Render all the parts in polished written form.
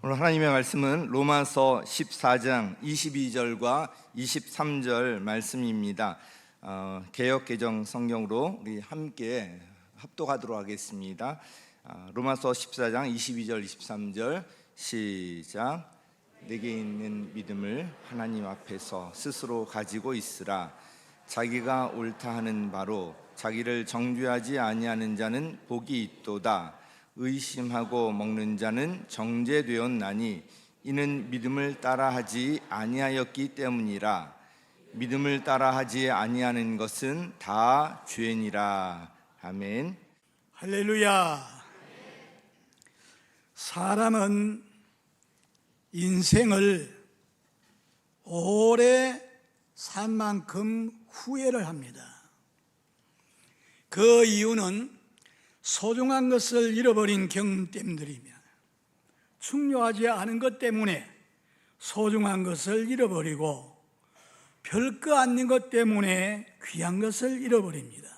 오늘 하나님의 말씀은 로마서 14장 22절과 23절 말씀입니다. 개역개정 성경으로 우리 함께 합독하도록 하겠습니다. 로마서 14장 22절 23절 시작. 내게 있는 믿음을 하나님 앞에서 스스로 가지고 있으라. 자기가 옳다 하는 바로 자기를 정죄하지 아니하는 자는 복이 있도다. 의심하고 먹는 자는 정죄되었나니 이는 믿음을 따라하지 아니하였기 때문이라. 믿음을 따라하지 아니하는 것은 다 죄니라. 아멘. 할렐루야. 사람은 인생을 오래 산 만큼 후회를 합니다. 그 이유는 소중한 것을 잃어버린 경험 때문이며 중요하지 않은 것 때문에 소중한 것을 잃어버리고 별거 아닌 것 때문에 귀한 것을 잃어버립니다.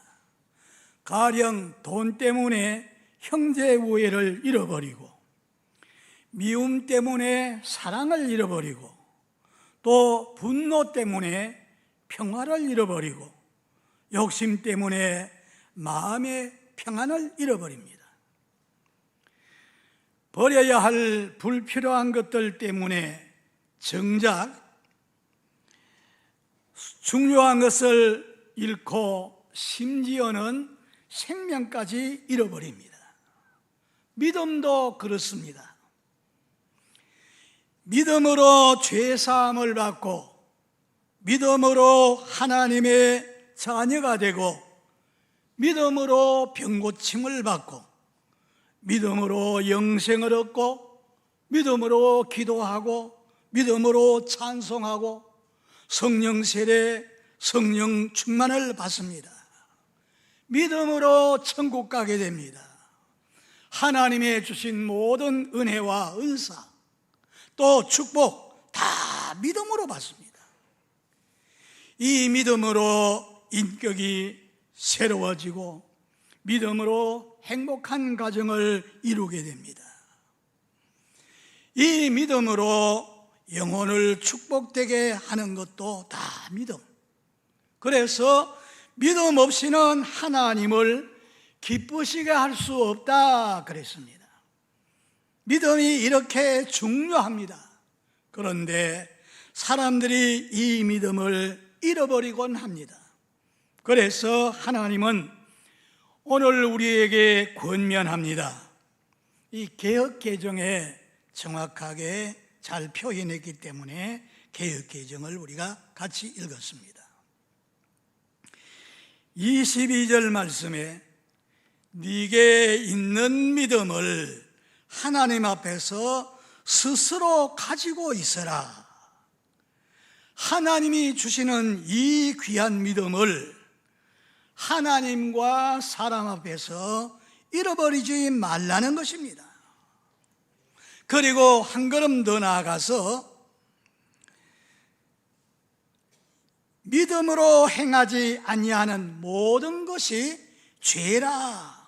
가령 돈 때문에 형제 우애를 잃어버리고 미움 때문에 사랑을 잃어버리고 또 분노 때문에 평화를 잃어버리고 욕심 때문에 마음의 평안을 잃어버립니다. 버려야 할 불필요한 것들 때문에 정작 중요한 것을 잃고 심지어는 생명까지 잃어버립니다. 믿음도 그렇습니다. 믿음으로 죄사함을 받고 믿음으로 하나님의 자녀가 되고 믿음으로 병고침을 받고 믿음으로 영생을 얻고 믿음으로 기도하고 믿음으로 찬송하고 성령 세례, 성령 충만을 받습니다. 믿음으로 천국 가게 됩니다. 하나님의 주신 모든 은혜와 은사 또 축복 다 믿음으로 받습니다. 이 믿음으로 인격이 새로워지고 믿음으로 행복한 가정을 이루게 됩니다. 이 믿음으로 영혼을 축복되게 하는 것도 다 믿음. 그래서 믿음 없이는 하나님을 기쁘시게 할 수 없다 그랬습니다. 믿음이 이렇게 중요합니다. 그런데 사람들이 이 믿음을 잃어버리곤 합니다. 그래서 하나님은 오늘 우리에게 권면합니다. 이 개역개정에 정확하게 잘 표현했기 때문에 개역개정을 우리가 같이 읽었습니다. 22절 말씀에 네게 있는 믿음을 하나님 앞에서 스스로 가지고 있어라. 하나님이 주시는 이 귀한 믿음을 하나님과 사람 앞에서 잃어버리지 말라는 것입니다. 그리고 한 걸음 더 나아가서 믿음으로 행하지 아니하는 모든 것이 죄라.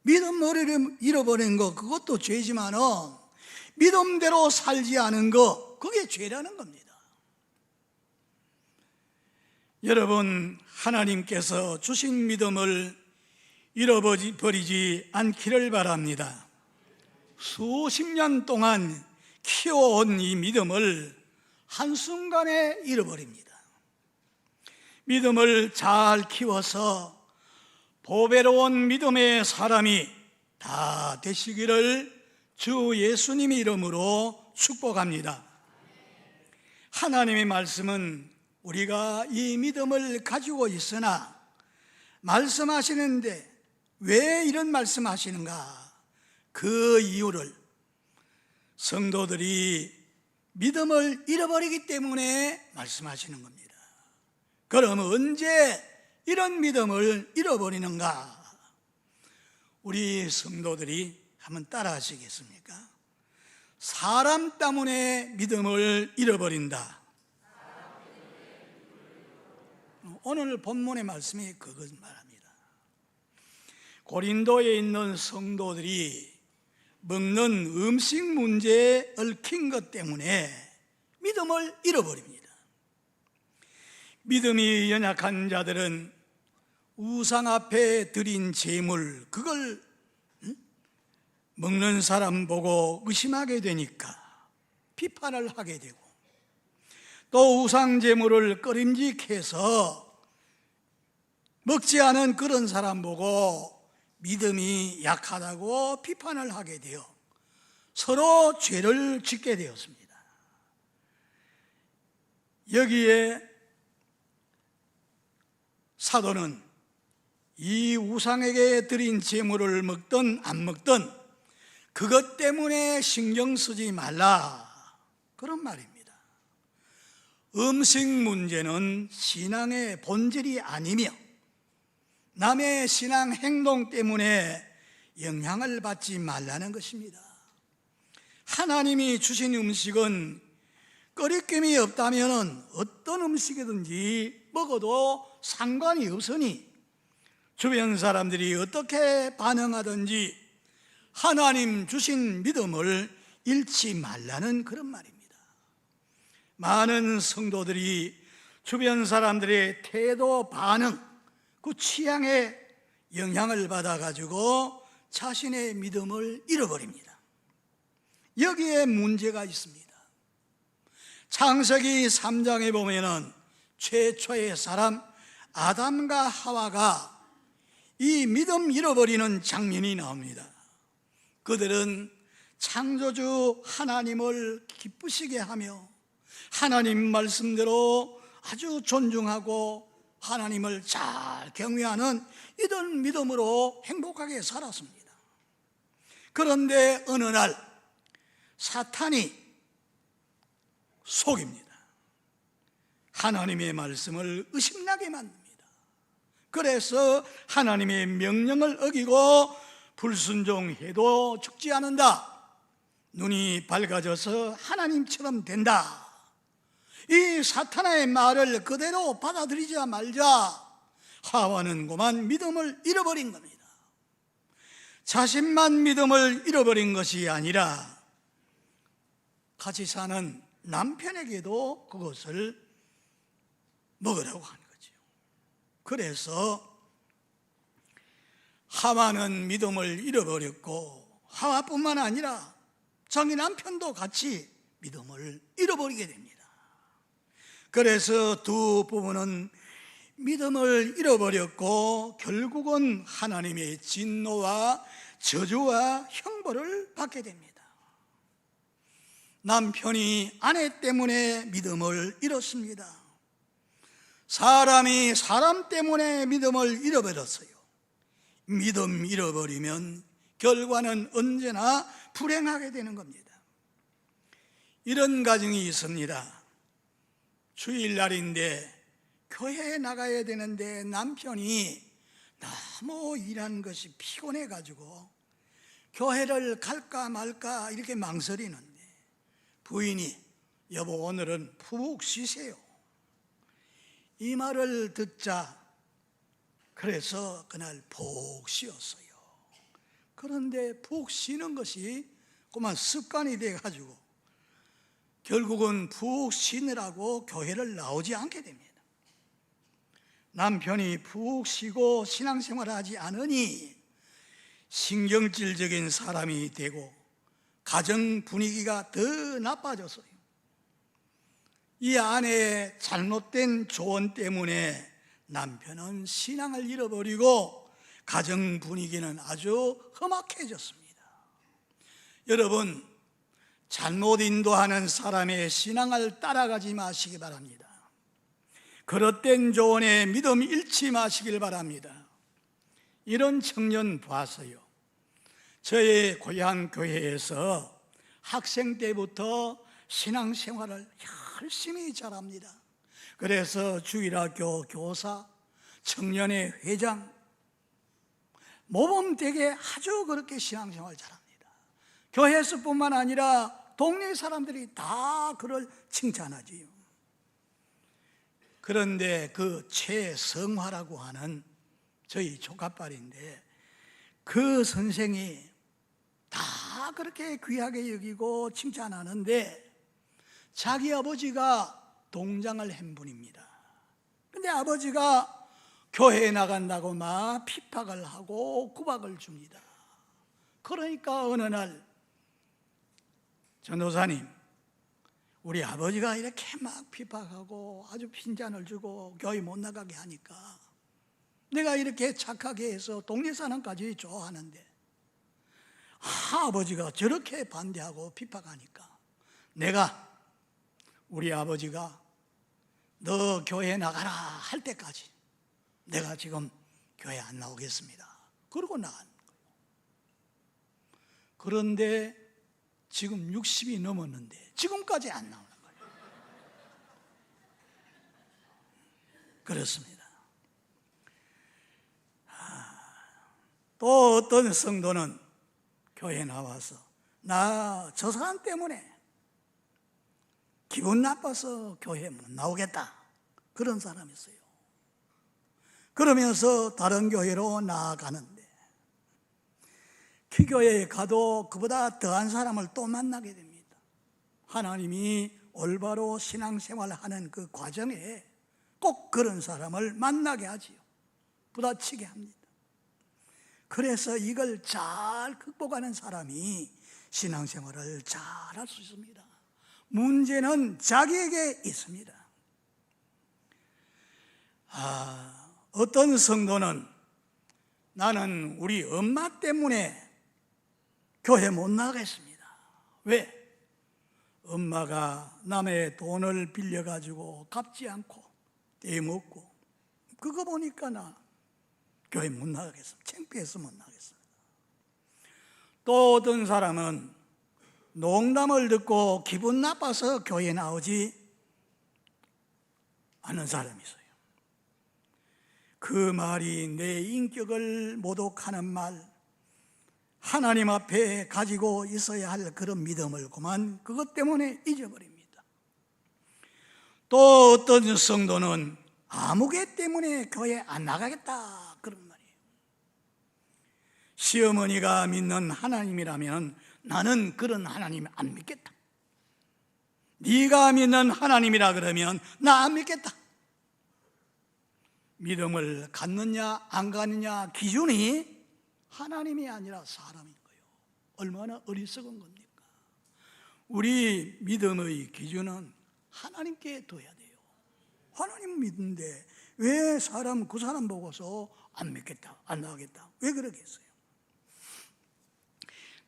믿음을 잃어버린 거 그것도 죄지만은 믿음대로 살지 않은 거 그게 죄라는 겁니다. 여러분, 하나님께서 주신 믿음을 잃어버리지 않기를 바랍니다. 수십 년 동안 키워온 이 믿음을 한순간에 잃어버립니다. 믿음을 잘 키워서 보배로운 믿음의 사람이 다 되시기를 주 예수님의 이름으로 축복합니다. 하나님의 말씀은 우리가 이 믿음을 가지고 있으나 말씀하시는데 왜 이런 말씀하시는가? 그 이유를 성도들이 믿음을 잃어버리기 때문에 말씀하시는 겁니다. 그럼 언제 이런 믿음을 잃어버리는가? 우리 성도들이 한번 따라 하시겠습니까? 사람 때문에 믿음을 잃어버린다. 오늘 본문의 말씀이 그것 말합니다. 고린도에 있는 성도들이 먹는 음식 문제에 얽힌 것 때문에 믿음을 잃어버립니다. 믿음이 연약한 자들은 우상 앞에 드린 제물, 그걸 먹는 사람 보고 의심하게 되니까 비판을 하게 되고, 또 우상 제물을 꺼림직해서 먹지 않은 그런 사람 보고 믿음이 약하다고 비판을 하게 되어 서로 죄를 짓게 되었습니다. 여기에 사도는 이 우상에게 드린 제물을 먹든 안 먹든 그것 때문에 신경 쓰지 말라, 그런 말입니다. 음식 문제는 신앙의 본질이 아니며 남의 신앙 행동 때문에 영향을 받지 말라는 것입니다. 하나님이 주신 음식은 거리낌이 없다면 어떤 음식이든지 먹어도 상관이 없으니 주변 사람들이 어떻게 반응하든지 하나님 주신 믿음을 잃지 말라는 그런 말입니다. 많은 성도들이 주변 사람들의 태도, 반응, 그 취향에 영향을 받아가지고 자신의 믿음을 잃어버립니다. 여기에 문제가 있습니다. 창세기 3장에 보면은 최초의 사람 아담과 하와가 이 믿음 잃어버리는 장면이 나옵니다. 그들은 창조주 하나님을 기쁘시게 하며 하나님 말씀대로 아주 존중하고 하나님을 잘 경외하는 이런 믿음으로 행복하게 살았습니다. 그런데 어느 날 사탄이 속입니다. 하나님의 말씀을 의심나게 만듭니다. 그래서 하나님의 명령을 어기고 불순종해도 죽지 않는다, 눈이 밝아져서 하나님처럼 된다, 이 사탄의 말을 그대로 받아들이자 말자 하와는 그만 믿음을 잃어버린 겁니다. 자신만 믿음을 잃어버린 것이 아니라 같이 사는 남편에게도 그것을 먹으라고 하는 거죠. 그래서 하와는 믿음을 잃어버렸고 하와뿐만 아니라 자기 남편도 같이 믿음을 잃어버리게 됩니다. 그래서 두 부부는 믿음을 잃어버렸고 결국은 하나님의 진노와 저주와 형벌을 받게 됩니다. 남편이 아내 때문에 믿음을 잃었습니다. 사람이 사람 때문에 믿음을 잃어버렸어요. 믿음 잃어버리면 결과는 언제나 불행하게 되는 겁니다. 이런 가정이 있습니다. 주일날인데 교회에 나가야 되는데 남편이 너무 일하는 것이 피곤해가지고 교회를 갈까 말까 이렇게 망설이는데 부인이 여보 오늘은 푹 쉬세요, 이 말을 듣자 그래서 그날 푹 쉬었어요. 그런데 푹 쉬는 것이 그만 습관이 돼가지고 결국은 푹 쉬느라고 교회를 나오지 않게 됩니다. 남편이 푹 쉬고 신앙생활을 하지 않으니 신경질적인 사람이 되고 가정 분위기가 더 나빠졌어요. 이 아내의 잘못된 조언 때문에 남편은 신앙을 잃어버리고 가정 분위기는 아주 험악해졌습니다. 여러분, 잘못 인도하는 사람의 신앙을 따라가지 마시기 바랍니다. 그릇된 조언에 믿음 잃지 마시길 바랍니다. 이런 청년 봤어요. 저의 고향 교회에서 학생 때부터 신앙생활을 열심히 잘합니다. 그래서 주일학교 교사, 청년회 회장, 모범되게 아주 그렇게 신앙생활 잘합니다. 교회에서뿐만 아니라 동네 사람들이 다 그를 칭찬하지요. 그런데 그 최성화라고 하는 저희 조카딸인데 그 선생이 다 그렇게 귀하게 여기고 칭찬하는데 자기 아버지가 동장을 한 분입니다. 근데 아버지가 교회에 나간다고 막 핍박을 하고 구박을 줍니다. 그러니까 어느 날 전도사님, 우리 아버지가 이렇게 막 핍박하고 아주 핀잔을 주고 교회 못 나가게 하니까 내가 이렇게 착하게 해서 동네 사람까지 좋아하는데 아버지가 저렇게 반대하고 핍박하니까 내가 우리 아버지가 너 교회 나가라 할 때까지 내가 지금 교회 안 나오겠습니다. 그러고 나간 거예요. 그런데 지금 60이 넘었는데 지금까지 안 나오는 거예요. 그렇습니다. 또 어떤 성도는 교회에 나와서 나 저 사람 때문에 기분 나빠서 교회 못 나오겠다, 그런 사람이 있어요. 그러면서 다른 교회로 나아가는데 그 교회에 가도 그보다 더한 사람을 또 만나게 됩니다. 하나님이 올바로 신앙생활을 하는 그 과정에 꼭 그런 사람을 만나게 하지요. 부딪히게 합니다. 그래서 이걸 잘 극복하는 사람이 신앙생활을 잘 할 수 있습니다. 문제는 자기에게 있습니다. 어떤 성도는 나는 우리 엄마 때문에 교회 못 나가겠습니다. 왜? 엄마가 남의 돈을 빌려가지고 갚지 않고 떼먹고 그거 보니까 나 교회 못 나가겠습니다. 창피해서 못 나가겠습니다. 또 어떤 사람은 농담을 듣고 기분 나빠서 교회에 나오지 않은 사람이 있어요. 그 말이 내 인격을 모독하는 말, 하나님 앞에 가지고 있어야 할 그런 믿음을 그만 그것 때문에 잊어버립니다. 또 어떤 성도는 아무개 때문에 교회 안 나가겠다, 그런 말이에요. 시어머니가 믿는 하나님이라면 나는 그런 하나님 안 믿겠다. 네가 믿는 하나님이라 그러면 나 안 믿겠다. 믿음을 갖느냐 안 갖느냐 기준이 하나님이 아니라 사람인 거예요. 얼마나 어리석은 겁니까? 우리 믿음의 기준은 하나님께 둬야 돼요. 하나님 믿는데 왜 그 사람 보고서 안 믿겠다, 안 나가겠다, 왜 그러겠어요?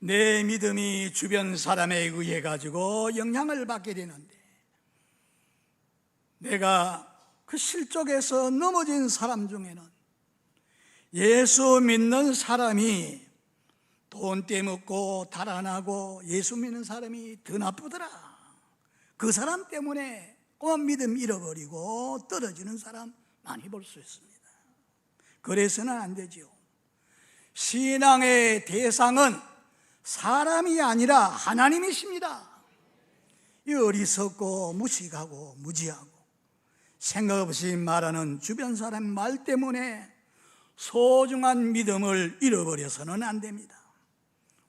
내 믿음이 주변 사람에 의해 가지고 영향을 받게 되는데 내가 그 실족에서 넘어진 사람 중에는 예수 믿는 사람이 돈 떼먹고 달아나고 예수 믿는 사람이 더 나쁘더라, 그 사람 때문에 꼬만 믿음 잃어버리고 떨어지는 사람 많이 볼 수 있습니다. 그래서는 안 되죠. 신앙의 대상은 사람이 아니라 하나님이십니다. 이 어리석고 무식하고 무지하고 생각 없이 말하는 주변 사람 말 때문에 소중한 믿음을 잃어버려서는 안 됩니다.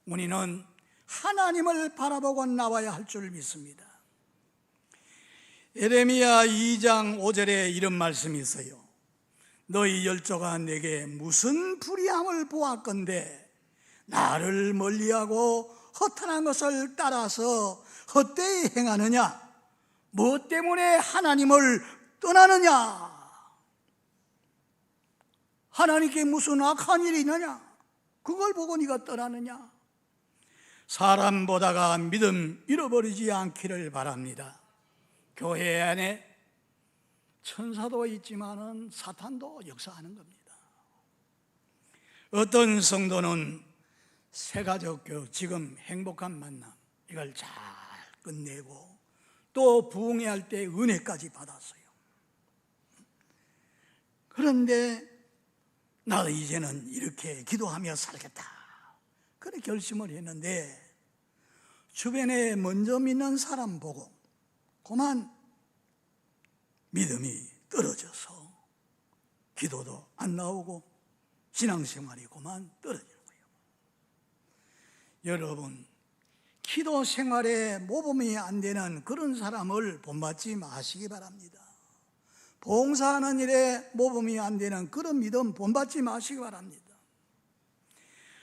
우리는 하나님을 바라보고 나와야 할 줄 믿습니다. 예레미야 2장 5절에 이런 말씀이 있어요. 너희 열조가 내게 무슨 불의함을 보았건대 나를 멀리하고 허탄한 것을 따라서 헛되이 행하느냐? 무엇 때문에 하나님을 떠나느냐? 하나님께 무슨 악한 일이 있느냐? 그걸 보고 네가 떠나느냐? 사람 보다가 믿음 잃어버리지 않기를 바랍니다. 교회 안에 천사도 있지만은 사탄도 역사하는 겁니다. 어떤 성도는 새가족 교육, 지금 행복한 만남 이걸 잘 끝내고 또 부흥회할 때 은혜까지 받았어요. 그런데 나 이제는 이렇게 기도하며 살겠다, 그렇게 결심을 했는데 주변에 먼저 믿는 사람 보고 그만 믿음이 떨어져서 기도도 안 나오고 신앙생활이 그만 떨어지는 거예요. 여러분, 기도 생활에 모범이 안 되는 그런 사람을 본받지 마시기 바랍니다. 봉사하는 일에 모범이 안 되는 그런 믿음 본받지 마시기 바랍니다.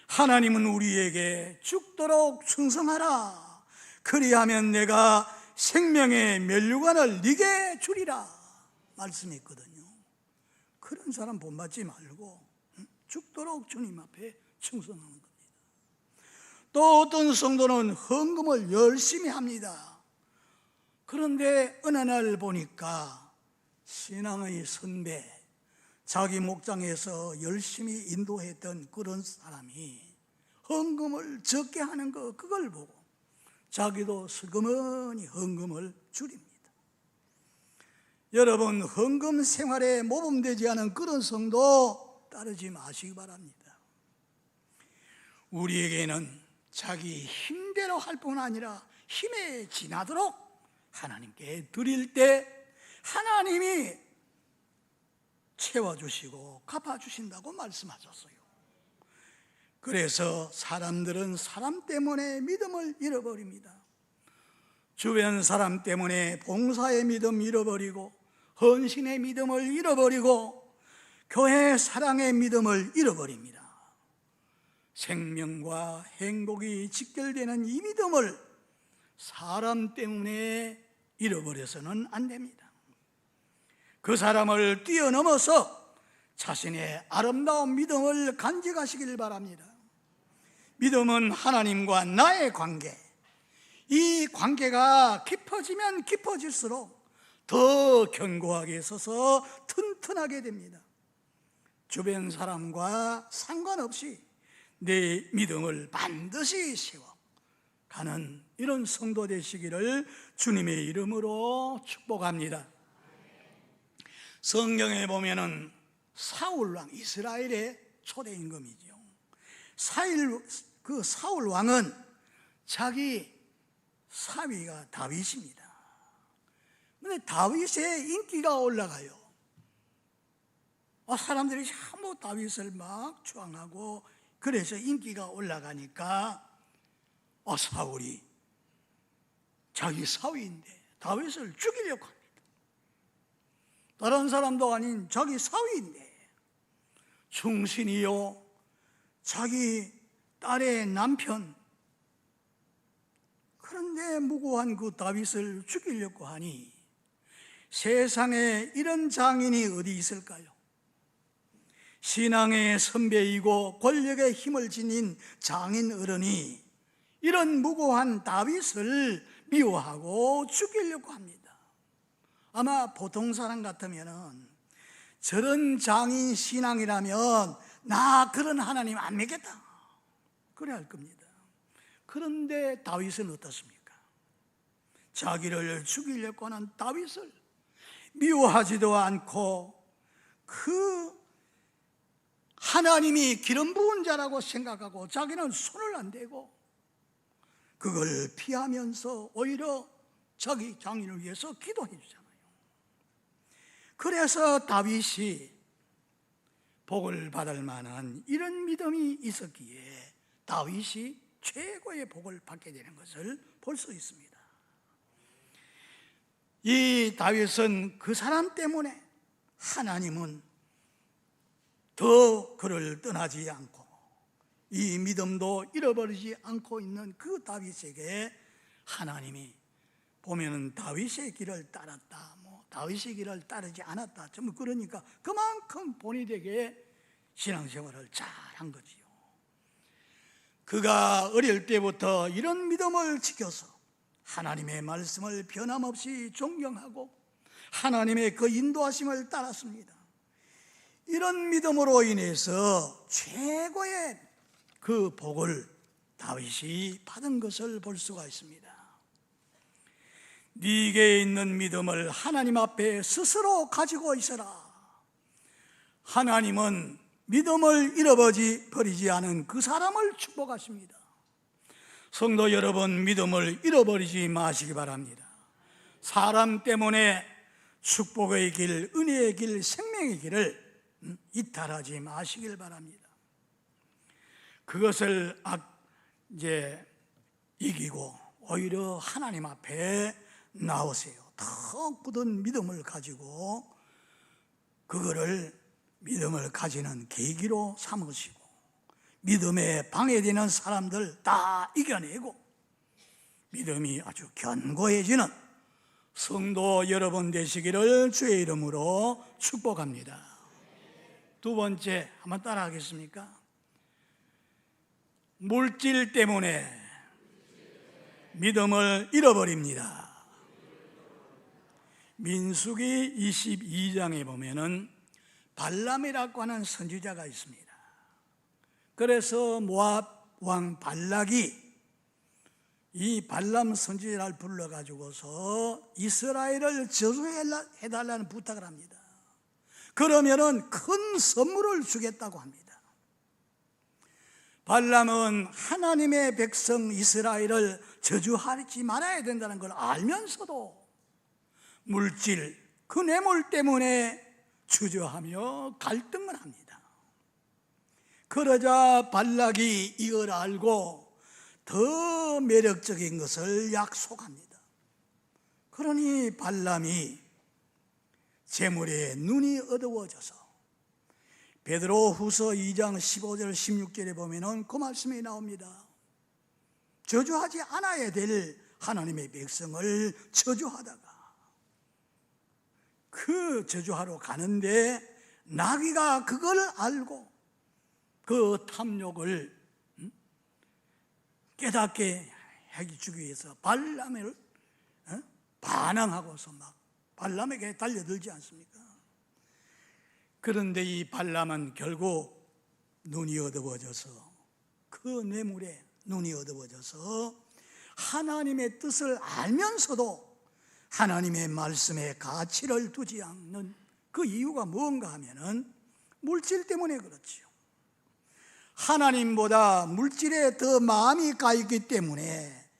하나님은 우리에게 죽도록 충성하라. 그리하면 내가 생명의 면류관을 네게 주리라 말씀했거든요. 그런 사람 본받지 말고 죽도록 주님 앞에 충성하는 겁니다. 또 어떤 성도는 헌금을 열심히 합니다. 그런데 어느 날 보니까 신앙의 선배, 자기 목장에서 열심히 인도했던 그런 사람이 헌금을 적게 하는 거, 그걸 보고 자기도 슬그머니 헌금을 줄입니다. 여러분, 헌금 생활에 모범되지 않은 그런 성도 따르지 마시기 바랍니다. 우리에게는 자기 힘대로 할 뿐 아니라 힘에 지나도록 하나님께 드릴 때 하나님이 채워주시고 갚아주신다고 말씀하셨어요. 그래서 사람들은 사람 때문에 믿음을 잃어버립니다. 주변 사람 때문에 봉사의 믿음 잃어버리고 헌신의 믿음을 잃어버리고 교회 사랑의 믿음을 잃어버립니다. 생명과 행복이 직결되는 이 믿음을 사람 때문에 잃어버려서는 안 됩니다. 그 사람을 뛰어넘어서 자신의 아름다운 믿음을 간직하시길 바랍니다. 믿음은 하나님과 나의 관계, 이 관계가 깊어지면 깊어질수록 더 견고하게 서서 튼튼하게 됩니다. 주변 사람과 상관없이 내 믿음을 반드시 세워가는 이런 성도 되시기를 주님의 이름으로 축복합니다. 성경에 보면은 사울 왕, 이스라엘의 초대 임금이죠. 그 사울 왕은 자기 사위가 다윗입니다. 그런데 다윗의 인기가 올라가요. 사람들이 전부 다윗을 막 추앙하고 그래서 인기가 올라가니까 사울이 자기 사위인데 다윗을 죽이려고 합니다. 다른 사람도 아닌 자기 사위인데 충신이요 자기 딸의 남편, 그런데 무고한 그 다윗을 죽이려고 하니 세상에 이런 장인이 어디 있을까요? 신앙의 선배이고 권력의 힘을 지닌 장인 어른이 이런 무고한 다윗을 미워하고 죽이려고 합니다. 아마 보통 사람 같으면 저런 장인 신앙이라면 나 그런 하나님 안 믿겠다 그래 할 겁니다. 그런데 다윗은 어떻습니까? 자기를 죽이려고 하는 다윗을 미워하지도 않고 그 하나님이 기름 부은 자라고 생각하고 자기는 손을 안 대고 그걸 피하면서 오히려 자기 장인을 위해서 기도해 주잖아요. 그래서 다윗이 복을 받을 만한 이런 믿음이 있었기에 다윗이 최고의 복을 받게 되는 것을 볼 수 있습니다. 이 다윗은 그 사람 때문에 하나님은 더 그를 떠나지 않고 이 믿음도 잃어버리지 않고 있는 그 다윗에게 하나님이 보면은 다윗의 길을 따랐다, 다윗의 길을 따르지 않았다, 전부 그러니까 그만큼 본이 되게 신앙생활을 잘한 거지요. 그가 어릴 때부터 이런 믿음을 지켜서 하나님의 말씀을 변함없이 존경하고 하나님의 그 인도하심을 따랐습니다. 이런 믿음으로 인해서 최고의 그 복을 다윗이 받은 것을 볼 수가 있습니다. 네게 있는 믿음을 하나님 앞에 스스로 가지고 있어라. 하나님은 믿음을 잃어버리지 않은 그 사람을 축복하십니다. 성도 여러분, 믿음을 잃어버리지 마시기 바랍니다. 사람 때문에 축복의 길, 은혜의 길, 생명의 길을 이탈하지 마시길 바랍니다. 그것을 이제 이기고 오히려 하나님 앞에 나오세요. 더 굳은 믿음을 가지고 그거를 믿음을 가지는 계기로 삼으시고 믿음에 방해되는 사람들 다 이겨내고 믿음이 아주 견고해지는 성도 여러분 되시기를 주의 이름으로 축복합니다. 두 번째, 한번 따라 하겠습니까? 물질 때문에 믿음을 잃어버립니다. 민수기 22장에 보면은 발람이라고 하는 선지자가 있습니다. 그래서 모압 왕 발락이 이 발람 선지자를 불러가지고서 이스라엘을 저주해달라는 부탁을 합니다. 그러면은 큰 선물을 주겠다고 합니다. 발람은 하나님의 백성 이스라엘을 저주하지 말아야 된다는 걸 알면서도 물질, 그 뇌물 때문에 주저하며 갈등을 합니다. 그러자 발락이 이걸 알고 더 매력적인 것을 약속합니다. 그러니 발람이 재물에 눈이 어두워져서 베드로후서 2장 15절 16절에 보면은 그 말씀이 나옵니다. 저주하지 않아야 될 하나님의 백성을 저주하다가 그 저주하러 가는데 나귀가 그걸 알고 그 탐욕을 깨닫게 해주기 위해서 발람을 반항하고서 막 발람에게 달려들지 않습니까? 그런데 이 발람은 결국 눈이 어두워져서 그 뇌물에 눈이 어두워져서 하나님의 뜻을 알면서도 하나님의 말씀에 가치를 두지 않는 그 이유가 뭔가 하면은 물질 때문에 그렇지요. 하나님보다 물질에 더 마음이 가 있기 때문에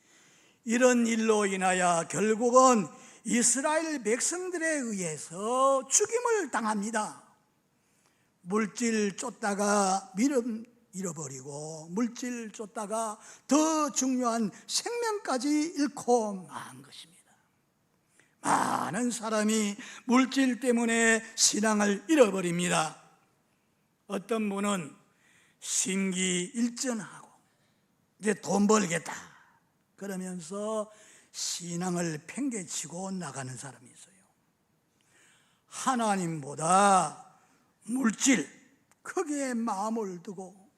이런 일로 인하여 결국은 이스라엘 백성들에 의해서 죽임을 당합니다. 물질 쫓다가 믿음 잃어버리고 물질 쫓다가 더 중요한 생명까지 잃고 만 것입니다. 많은 사람이 물질 때문에 신앙을 잃어버립니다. 어떤 분은 심기일전하고 이제 돈 벌겠다 그러면서 신앙을 팽개치고 나가는 사람이 있어요. 하나님보다 물질 거기에 마음을 두고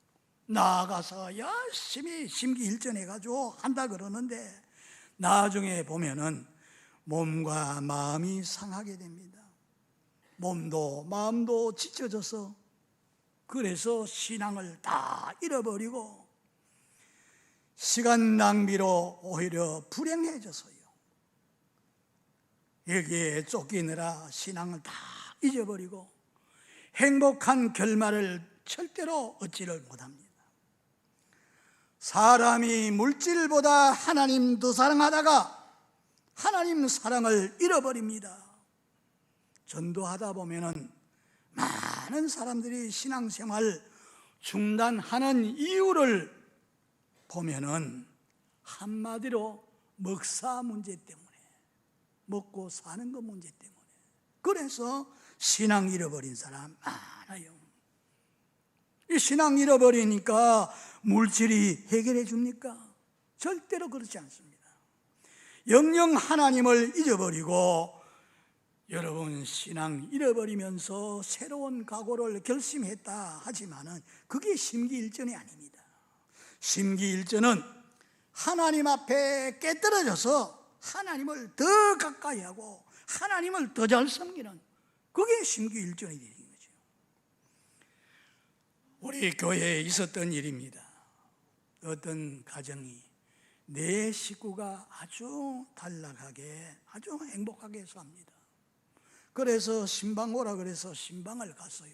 나아가서 열심히 심기일전해가지고 한다 그러는데 나중에 보면은 몸과 마음이 상하게 됩니다. 몸도 마음도 지쳐져서 그래서 신앙을 다 잃어버리고 시간 낭비로 오히려 불행해져서요. 여기에 쫓기느라 신앙을 다 잊어버리고 행복한 결말을 절대로 얻지를 못합니다. 사람이 물질보다 하나님 더 사랑하다가 하나님 사랑을 잃어버립니다. 전도하다 보면은 많은 사람들이 신앙생활 중단하는 이유를 보면은 한마디로 먹사 문제 때문에, 먹고 사는 것 문제 때문에, 그래서 신앙 잃어버린 사람 많아요. 이 신앙 잃어버리니까 물질이 해결해 줍니까? 절대로 그렇지 않습니다. 영영 하나님을 잊어버리고 여러분 신앙 잃어버리면서 새로운 각오를 결심했다 하지만은 그게 심기일전이 아닙니다. 심기일전은 하나님 앞에 깨떨어져서 하나님을 더 가까이 하고 하나님을 더 잘 섬기는 그게 심기일전이 되는 거죠. 우리 교회에 있었던 일입니다. 어떤 가정이 내 식구가 아주 단락하게 아주 행복하게 삽니다. 그래서 신방 오라 그래서 신방을 갔어요.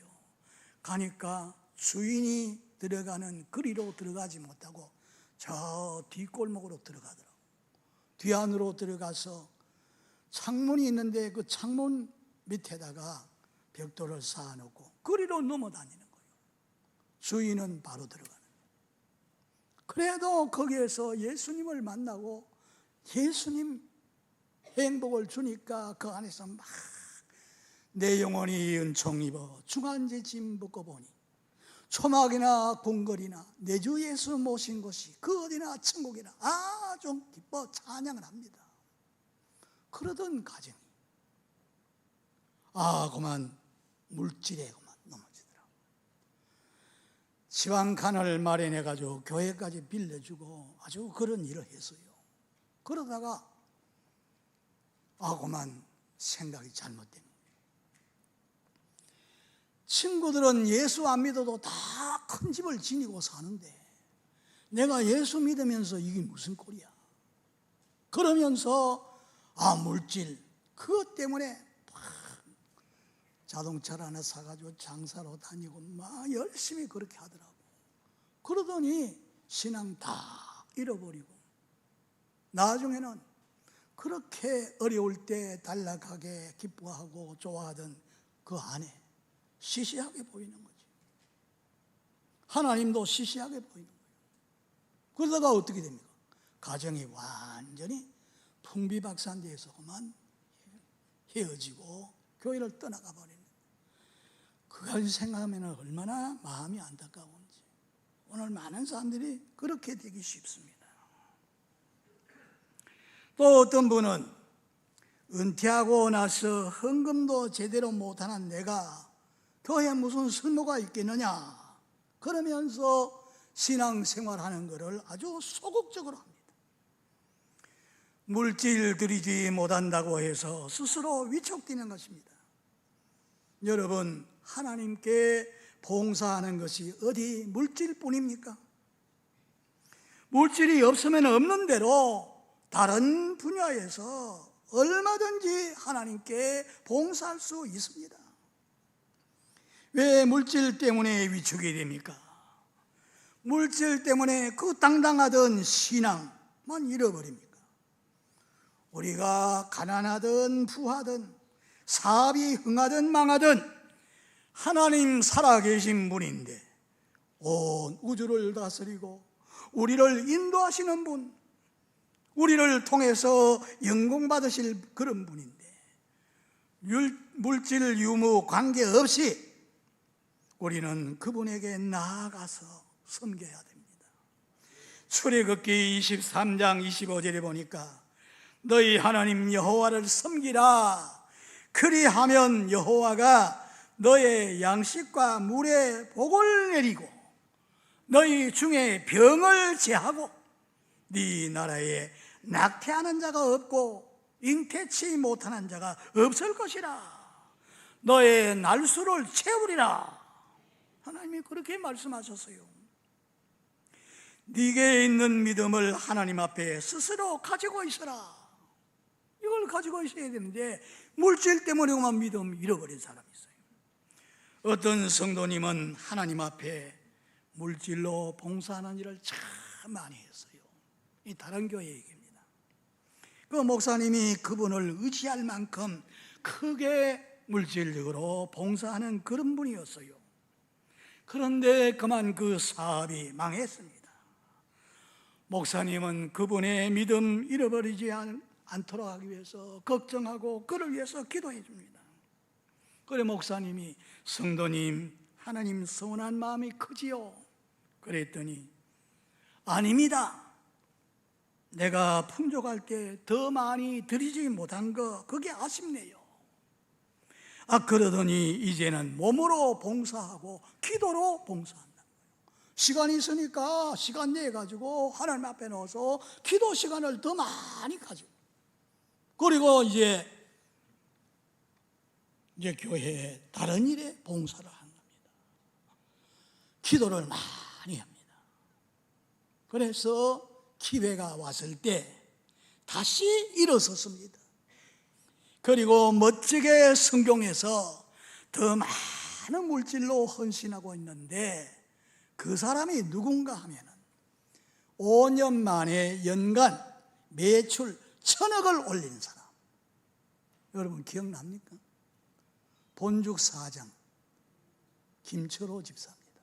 가니까 주인이 들어가는 거리로 들어가지 못하고 저 뒷골목으로 들어가더라고요. 뒤 안으로 들어가서 창문이 있는데 그 창문 밑에다가 벽돌을 쌓아놓고 거리로 넘어다니는 거예요. 주인은 바로 들어가는 거예요. 그래도 거기에서 예수님을 만나고 예수님 행복을 주니까 그 안에서 막 내 영혼이 은총 입어 중한제 짐 묶어보니 초막이나 궁궐이나 내 주 예수 모신 곳이 그 어디나 천국이나 아주 기뻐 찬양을 합니다. 그러던 가정이 그만 물질에 그만 넘어지더라고요. 지방칸을 마련해가지고 교회까지 빌려주고 아주 그런 일을 했어요. 그러다가 그만 생각이 잘못된 거예요. 친구들은 예수 안 믿어도 다 큰 집을 지니고 사는데 내가 예수 믿으면서 이게 무슨 꼴이야. 그러면서 물질 그것 때문에 자동차를 하나 사가지고 장사로 다니고 막 열심히 그렇게 하더라고. 그러더니 신앙 다 잃어버리고 나중에는 그렇게 어려울 때 단락하게 기뻐하고 좋아하던 그 안에 시시하게 보이는 거지. 하나님도 시시하게 보이는 거예요. 그러다가 어떻게 됩니까? 가정이 완전히 풍비박산돼서 그만 헤어지고 교회를 떠나가 버리는 거예요. 그걸 생각하면 얼마나 마음이 안타까운지. 오늘 많은 사람들이 그렇게 되기 쉽습니다. 또 어떤 분은 은퇴하고 나서 헌금도 제대로 못하는 내가 교회에 무슨 쓸모가 있겠느냐 그러면서 신앙생활하는 것을 아주 소극적으로 합니다. 물질 들이지 못한다고 해서 스스로 위축되는 것입니다. 여러분, 하나님께 봉사하는 것이 어디 물질뿐입니까? 물질이 없으면 없는 대로 다른 분야에서 얼마든지 하나님께 봉사할 수 있습니다. 왜 물질 때문에 위축이 됩니까? 물질 때문에 그 당당하던 신앙만 잃어버립니까? 우리가 가난하든 부하든 사업이 흥하든 망하든 하나님 살아계신 분인데 온 우주를 다스리고 우리를 인도하시는 분, 우리를 통해서 영광받으실 그런 분인데 물질 유무 관계없이 우리는 그분에게 나아가서 섬겨야 됩니다. 출애굽기 23장 25절에 보니까 너희 하나님 여호와를 섬기라. 그리하면 여호와가 너의 양식과 물에 복을 내리고 너희 중에 병을 제하고 네 나라에 낙태하는 자가 없고 잉태치 못하는 자가 없을 것이라. 너의 날수를 채우리라. 하나님이 그렇게 말씀하셨어요. 네게 있는 믿음을 하나님 앞에 스스로 가지고 있어라. 이걸 가지고 있어야 되는데 물질 때문에만 믿음 잃어버린 사람이 있어요. 어떤 성도님은 하나님 앞에 물질로 봉사하는 일을 참 많이 했어요. 이 다른 교회 얘기입니다. 그 목사님이 그분을 의지할 만큼 크게 물질적으로 봉사하는 그런 분이었어요. 그런데 그만 그 사업이 망했습니다. 목사님은 그분의 믿음 잃어버리지 않도록 하기 위해서 걱정하고 그를 위해서 기도해 줍니다. 그래 목사님이 성도님 하나님 서운한 마음이 크지요? 그랬더니 아닙니다. 내가 풍족할 때 더 많이 드리지 못한 거 그게 아쉽네요. 그러더니 이제는 몸으로 봉사하고 기도로 봉사한다. 시간이 있으니까 시간 내가지고 하나님 앞에 넣어서 기도 시간을 더 많이 가지고 그리고 이제 교회에 다른 일에 봉사를 하는 겁니다. 기도를 많이 합니다. 그래서 기회가 왔을 때 다시 일어섰습니다. 그리고 멋지게 성경에서 더 많은 물질로 헌신하고 있는데 그 사람이 누군가 하면 5년 만에 연간 매출 1,000억을 올린 사람. 여러분 기억납니까? 본죽 사장 김철호 집사입니다.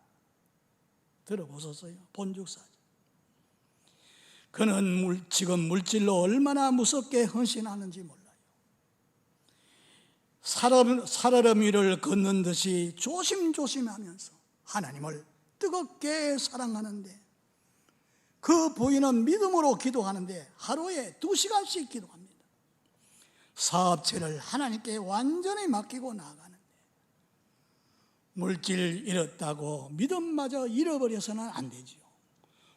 들어보셨어요? 본죽 사장. 그는 지금 물질로 얼마나 무섭게 헌신하는지 몰라요. 살얼음 위를 걷는 듯이 조심조심하면서 하나님을 뜨겁게 사랑하는데, 그 부인은 믿음으로 기도하는데 하루에 2시간씩 기도합니다. 사업체를 하나님께 완전히 맡기고 나아가는데, 물질 잃었다고 믿음마저 잃어버려서는 안 되지요.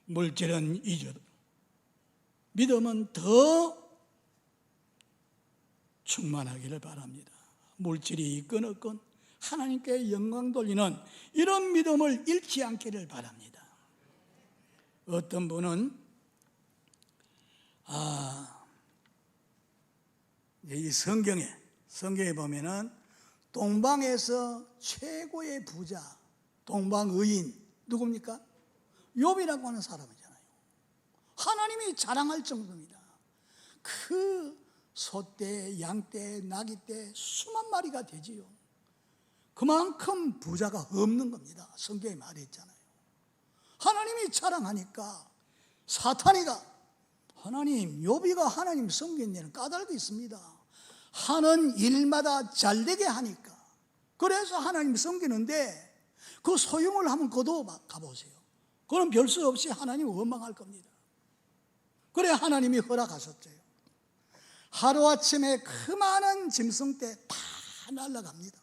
물질은 잊어도 믿음은 더 충만하기를 바랍니다. 물질이 있건 없건 하나님께 영광 돌리는 이런 믿음을 잃지 않기를 바랍니다. 어떤 분은 이 성경에 보면은 동방에서 최고의 부자, 동방의인 누굽니까? 욥이라고 하는 사람이잖아요. 하나님이 자랑할 정도입니다. 그 소떼, 양떼, 나귀떼 수만 마리가 되지요. 그만큼 부자가 없는 겁니다. 성경에 말했잖아요. 하나님이 자랑하니까 사탄이가, 하나님, 욥이가 하나님 섬기는 데는 까닭이 있습니다. 하는 일마다 잘되게 하니까. 그래서 하나님 섬기는데 그 소용을 한번 거둬 가보세요. 그럼 별 수 없이 하나님 원망할 겁니다. 그래 하나님이 허락하셨죠. 하루아침에 그 많은 짐승떼 다 날아갑니다.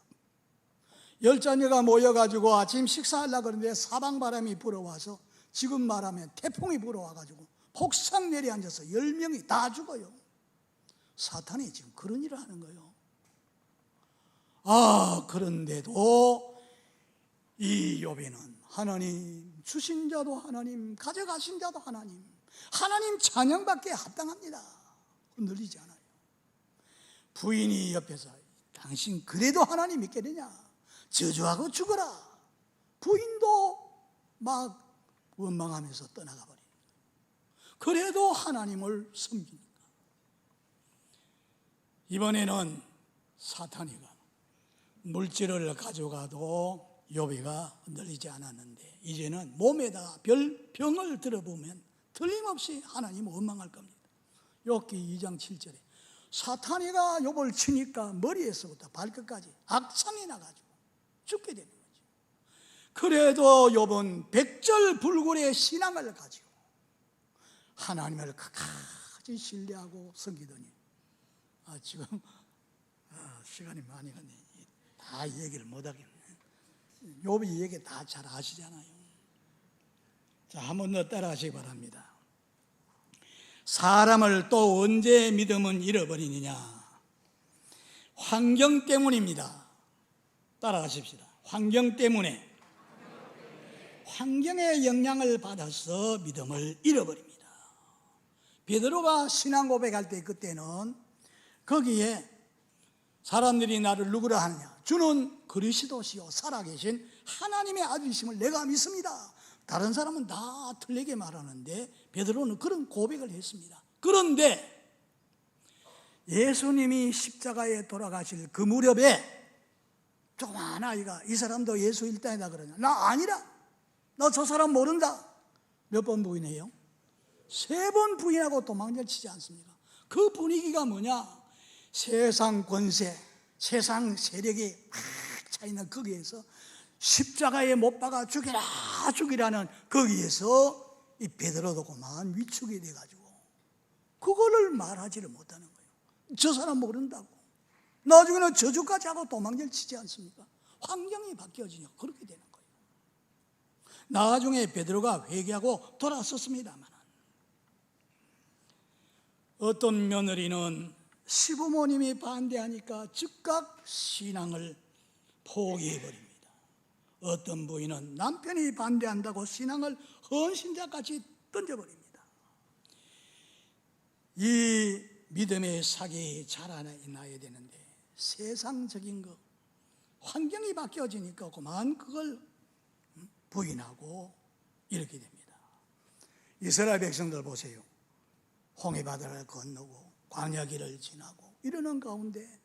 10자녀가 모여가지고 아침 식사하려고 그러는데 사방바람이 불어와서, 지금 말하면 태풍이 불어와가지고 폭삭 내려앉아서 10명이 다 죽어요. 사탄이 지금 그런 일을 하는 거예요. 그런데도 이 욥에는 하나님 주신 자도 하나님, 가져가신 자도 하나님, 하나님 찬양받기에 합당합니다. 흔들리지 않아요. 부인이 옆에서 당신 그래도 하나님 믿겠느냐, 저주하고 죽어라. 부인도 막 원망하면서 떠나가 버립니다. 그래도 하나님을 섬기니까. 이번에는 사탄이가 물질을 가져가도 욥이가 흔들리지 않았는데, 이제는 몸에다 병을 들어보면 틀림없이 하나님 원망할 겁니다. 욥기 2장 7절에 사탄이가 욥을 치니까 머리에서부터 발끝까지 악상이 나가지고 죽게 되는 거죠. 그래도 욥은 백절불굴의 신앙을 가지고 하나님을 끝까지 신뢰하고 섬기더니, 지금 시간이 많이 갔네. 다 얘기를 못하겠네. 욥이 얘기 다 잘 아시잖아요. 자, 한 번 더 따라 하시기 바랍니다. 사람을 또 언제 믿음은 잃어버리느냐? 환경 때문입니다. 따라하십시다. 환경 때문에. 환경의 영향을 받아서 믿음을 잃어버립니다. 베드로가 신앙 고백할 때, 그때는 거기에 사람들이 나를 누구라 하느냐? 주는 그리스도시요 살아계신 하나님의 아들이심을 내가 믿습니다. 다른 사람은 다 틀리게 말하는데 베드로는 그런 고백을 했습니다. 그런데 예수님이 십자가에 돌아가실 그 무렵에 조그만 아이가, 이 사람도 예수 일당이다 그러냐? 나 아니라, 나 저 사람 모른다. 몇 번 부인해요? 3번 부인하고 도망을 치지 않습니까? 그 분위기가 뭐냐? 세상 권세, 세상 세력이 막 차있는 거기에서 십자가에 못 박아 죽이라는 거기에서 이 베드로도 그만 위축이 돼가지고 그거를 말하지를 못하는 거예요. 저 사람 모른다고. 나중에는 저주까지 하고 도망을 치지 않습니까? 환경이 바뀌어지니까 그렇게 되는 거예요. 나중에 베드로가 회개하고 돌아섰습니다만, 어떤 며느리는 시부모님이 반대하니까 즉각 신앙을 포기해버립니다. 어떤 부인은 남편이 반대한다고 신앙을 헌신자까지 던져버립니다. 이 믿음의 사기 자라나야 되는데 세상적인 거, 환경이 바뀌어지니까 그만 그걸 부인하고 이렇게 됩니다. 이스라엘 백성들 보세요. 홍해바다를 건너고 광야길을 지나고 이러는 가운데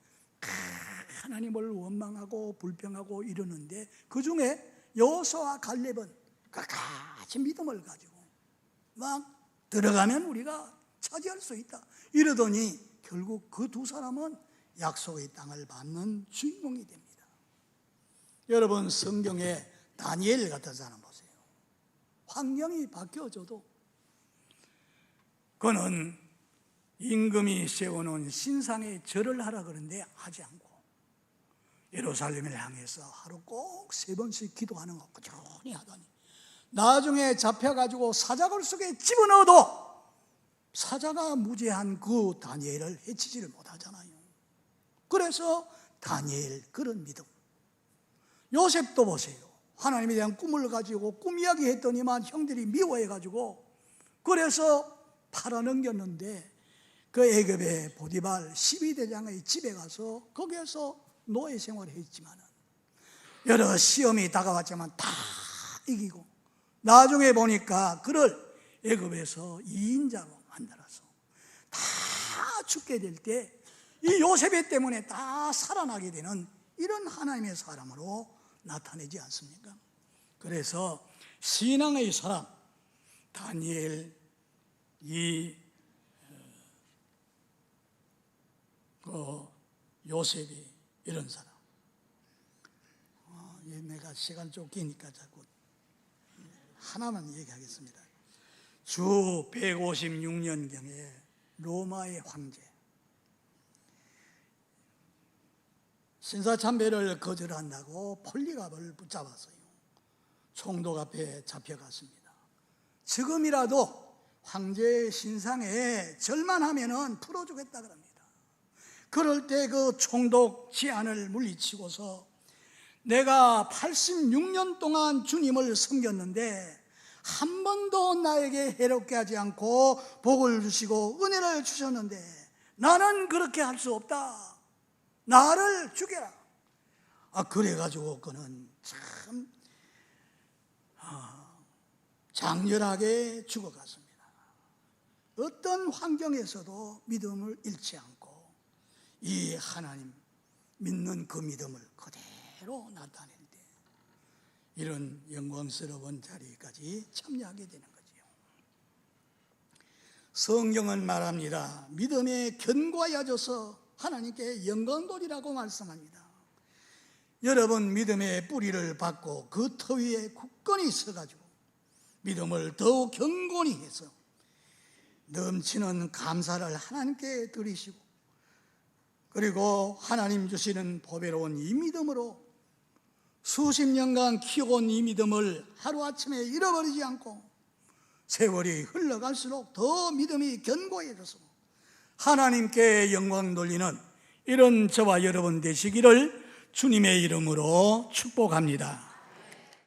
하나님을 원망하고 불평하고 이러는데, 그 중에 여호수아와 갈렙은 끝까지 믿음을 가지고 막 들어가면 우리가 차지할 수 있다. 이러더니 결국 그 두 사람은 약속의 땅을 받는 주인공이 됩니다. 여러분, 성경에 다니엘 같은 사람 보세요. 환경이 바뀌어져도 그는 임금이 세워놓은 신상에 절을 하라 그러는데 하지 않고 예루살렘을 향해서 하루 꼭 3번씩 기도하는 거 꾸준히 하더니 나중에 잡혀가지고 사자굴 속에 집어넣어도 사자가 무죄한 그 다니엘을 해치지를 못하잖아요. 그래서 다니엘 그런 믿음. 요셉도 보세요. 하나님에 대한 꿈을 가지고 꿈 이야기 했더니만 형들이 미워해가지고 그래서 팔아넘겼는데 그 애굽의 보디발 12대장의 집에 가서 거기에서 노예 생활을 했지만 여러 시험이 다가왔지만 다 이기고 나중에 보니까 그를 애굽에서 2인자로 만들어서 다 죽게 될 때 이 요셉의 때문에 다 살아나게 되는 이런 하나님의 사람으로 나타내지 않습니까? 그래서 신앙의 사람 다니엘 요셉이 이런 사람. 내가 시간 쫓기니까 자꾸 하나만 얘기하겠습니다. 주 156년경에 로마의 황제 신사참배를 거절한다고 폴리갑을 붙잡았어요. 총독 앞에 잡혀갔습니다. 지금이라도 황제의 신상에 절만 하면은 풀어주겠다 그럽니다. 그럴 때 그 총독 치안을 물리치고서 내가 86년 동안 주님을 섬겼는데 한 번도 나에게 해롭게 하지 않고 복을 주시고 은혜를 주셨는데 나는 그렇게 할 수 없다. 나를 죽여라. 그래가지고 그는 참 장렬하게 죽어갔습니다. 어떤 환경에서도 믿음을 잃지 않고 이 하나님 믿는 그 믿음을 그대로 나타낼 때 이런 영광스러운 자리까지 참여하게 되는 거지요. 성경은 말합니다. 믿음에 견고하여져서 하나님께 영광 돌리라고 말씀합니다. 여러분 믿음의 뿌리를 받고 그 터 위에 굳건히 서가지고 믿음을 더욱 견고히 해서 넘치는 감사를 하나님께 드리시고 그리고 하나님 주시는 보배로운 이 믿음으로 수십 년간 키워온 이 믿음을 하루아침에 잃어버리지 않고 세월이 흘러갈수록 더 믿음이 견고해져서 하나님께 영광 돌리는 이런 저와 여러분 되시기를 주님의 이름으로 축복합니다.